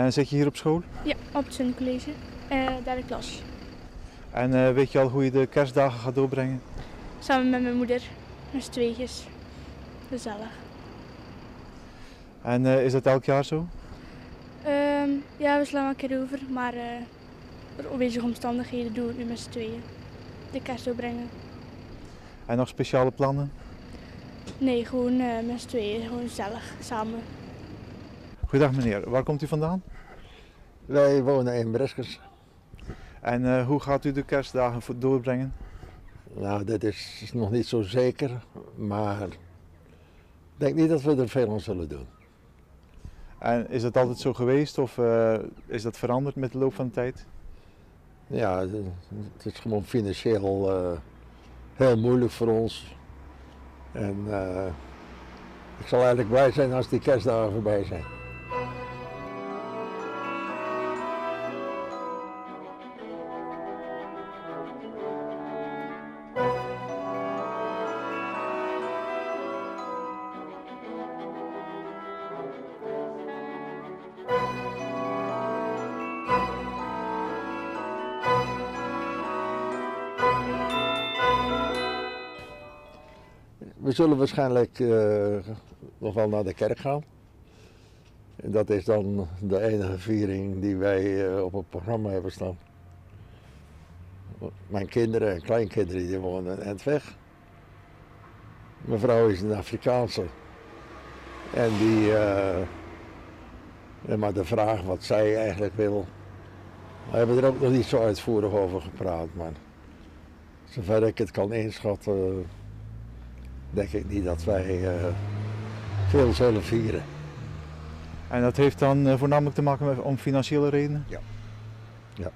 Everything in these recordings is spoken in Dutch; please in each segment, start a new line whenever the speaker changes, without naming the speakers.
Zit je hier op school?
Ja, op het Suncollege, derde klas.
En weet je al hoe je de kerstdagen gaat doorbrengen?
Samen met mijn moeder, met z'n tweetjes. Gezellig.
En is dat elk jaar zo?
Ja, we slaan wel een keer over, maar door onwezenlige omstandigheden doen we het nu met z'n tweeën. De kerst doorbrengen.
En nog speciale plannen?
Nee, gewoon met z'n tweeën, gewoon gezellig, samen.
Goedendag meneer, waar komt u vandaan?
Wij wonen in Breskens.
En hoe gaat u de kerstdagen doorbrengen?
Nou, dat is nog niet zo zeker, maar ik denk niet dat we er veel aan zullen doen.
En is dat altijd zo geweest of is dat veranderd met de loop van de tijd?
Ja, het is gewoon financieel heel moeilijk voor ons. En ik zal eigenlijk blij zijn als die kerstdagen voorbij zijn. We zullen waarschijnlijk nog wel naar de kerk gaan. En dat is dan de enige viering die wij op het programma hebben staan. Mijn kinderen en kleinkinderen die wonen een eind weg. Mijn vrouw is een Afrikaanse. En die, maar de vraag wat zij eigenlijk wil, we hebben er ook nog niet zo uitvoerig over gepraat. Maar zover ik het kan inschatten, denk ik niet dat wij veel zullen vieren.
En dat heeft dan voornamelijk te maken met om financiële redenen?
Ja. Ja.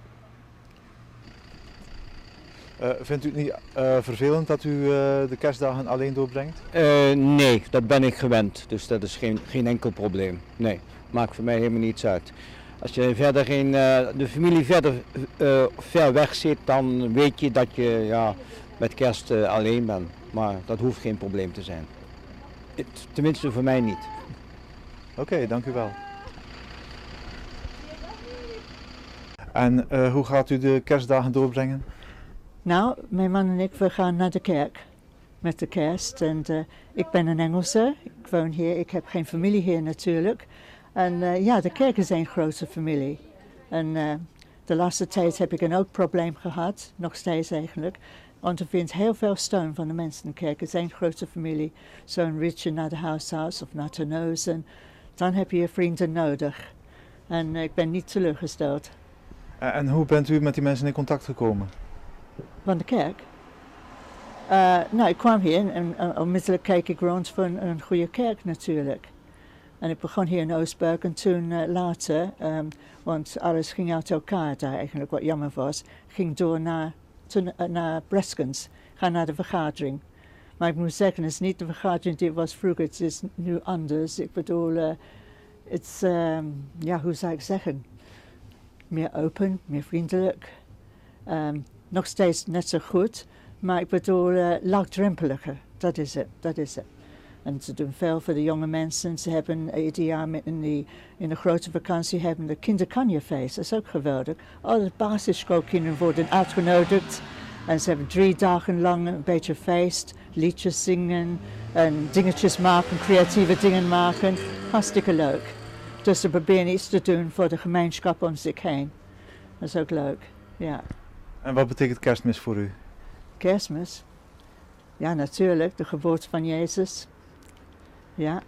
Vindt u het niet vervelend dat u de kerstdagen alleen doorbrengt?
Nee, dat ben ik gewend, dus dat is geen enkel probleem. Nee, maakt voor mij helemaal niets uit. Als je verder de familie ver weg zit, dan weet je dat je met kerst alleen bent. Maar dat hoeft geen probleem te zijn. Tenminste voor mij niet.
Oké, dank u wel. En hoe gaat u de kerstdagen doorbrengen?
Nou, mijn man en ik, we gaan naar de kerk met de kerst. En ik ben een Engelse, ik woon hier, ik heb geen familie hier natuurlijk. En de kerk is een grote familie. En de laatste tijd heb ik ook probleem gehad, nog steeds eigenlijk. Want er vindt heel veel steun van de mensen in de kerk. Het is één grote familie. Zo'n ritje naar de huisarts of naar Terneuzen. Dan heb je vrienden nodig. En ik ben niet teleurgesteld.
En hoe bent u met die mensen in contact gekomen?
Van de kerk? Nou, ik kwam hier en onmiddellijk keek ik rond voor een goede kerk natuurlijk. En ik begon hier in Oostburg en toen later, want alles ging uit elkaar daar eigenlijk, wat jammer was, ging door naar Breskens, ga naar de vergadering. Maar ik moet zeggen, het is niet de vergadering die het was vroeger, het is nu anders. Ik bedoel, het is, hoe zou ik zeggen, meer open, meer vriendelijk. Nog steeds net zo goed, maar ik bedoel, laagdrempeliger, dat is het. En ze doen veel voor de jonge mensen. Ze hebben ieder jaar in de grote vakantie hebben de kinderkanjefeest. Dat is ook geweldig. Alle basisschoolkinderen worden uitgenodigd. En ze hebben 3 dagen lang een beetje feest, liedjes zingen en dingetjes maken, creatieve dingen maken. Hartstikke leuk. Dus ze proberen iets te doen voor de gemeenschap om zich heen. Dat is ook leuk, ja.
En wat betekent kerstmis voor u?
Kerstmis? Ja, natuurlijk, de geboorte van Jezus. Ja,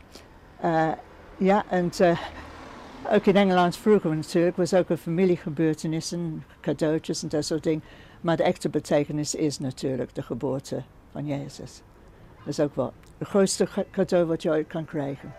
ook in Engeland vroeger natuurlijk was ook een familiegebeurtenissen, cadeautjes en dat soort dingen. Maar de echte betekenis is natuurlijk de geboorte van Jezus. Dat is ook wel het grootste cadeau wat je ooit kan krijgen.